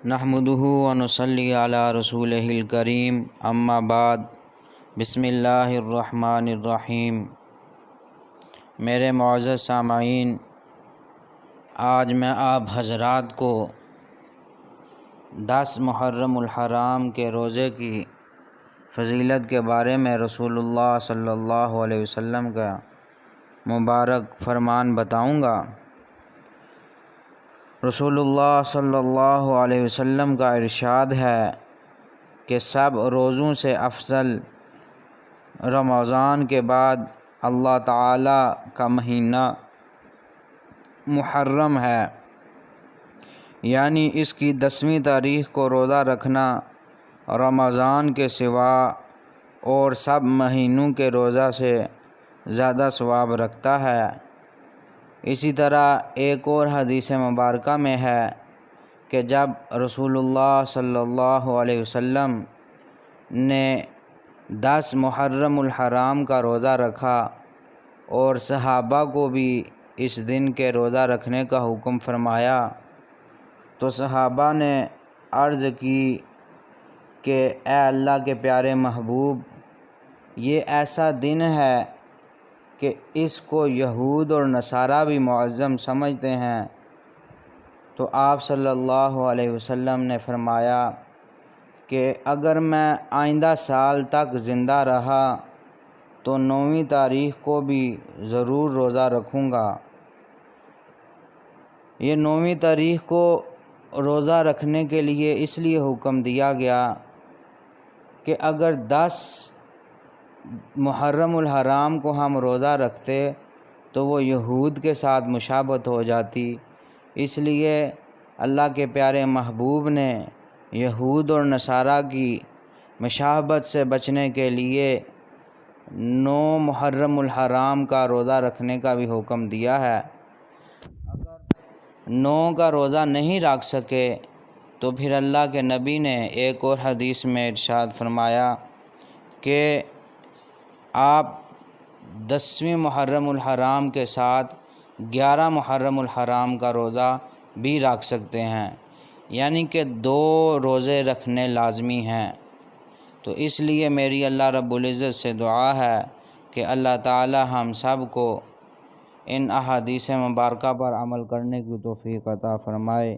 نحمدہ و نصلی علی رسولہ الکریم، اما بعد، بسم اللہ الرحمن الرحیم۔ میرے معزز سامعین، آج میں آپ حضرات کو 10 محرم الحرام کے روزے کی فضیلت کے بارے میں رسول اللہ صلی اللہ علیہ وسلم کا مبارک فرمان بتاؤں گا۔ رسول اللہ صلی اللہ علیہ وسلم کا ارشاد ہے کہ سب روزوں سے افضل رمضان کے بعد اللہ تعالیٰ کا مہینہ محرم ہے، یعنی اس کی 10ویں تاریخ کو روزہ رکھنا رمضان کے سوا اور سب مہینوں کے روزہ سے زیادہ ثواب رکھتا ہے۔ اسی طرح ایک اور حدیث مبارکہ میں ہے کہ جب رسول اللہ صلی اللہ علیہ وسلم نے 10 محرم الحرام کا روزہ رکھا اور صحابہ کو بھی اس دن کے روزہ رکھنے کا حکم فرمایا تو صحابہ نے عرض کی کہ اے اللہ کے پیارے محبوب، یہ ایسا دن ہے کہ اس کو یہود اور نصارہ بھی معظم سمجھتے ہیں۔ تو آپ صلی اللہ علیہ وسلم نے فرمایا کہ اگر میں آئندہ سال تک زندہ رہا تو 9ویں تاریخ کو بھی ضرور روزہ رکھوں گا۔ یہ 9ویں تاریخ کو روزہ رکھنے کے لیے اس لیے حکم دیا گیا کہ اگر 10 محرم الحرام کو ہم روزہ رکھتے تو وہ یہود کے ساتھ مشابہت ہو جاتی، اس لیے اللہ کے پیارے محبوب نے یہود اور نصارہ کی مشابہت سے بچنے کے لیے 9 محرم الحرام کا روزہ رکھنے کا بھی حکم دیا ہے۔ اگر 9 کا روزہ نہیں رکھ سکے تو پھر اللہ کے نبی نے ایک اور حدیث میں ارشاد فرمایا کہ آپ 10ویں محرم الحرام کے ساتھ 11 محرم الحرام کا روزہ بھی رکھ سکتے ہیں، یعنی کہ 2 روزے رکھنے لازمی ہیں۔ تو اس لیے میری اللہ رب العزت سے دعا ہے کہ اللہ تعالی ہم سب کو ان احادیث مبارکہ پر عمل کرنے کی توفیق عطا فرمائے۔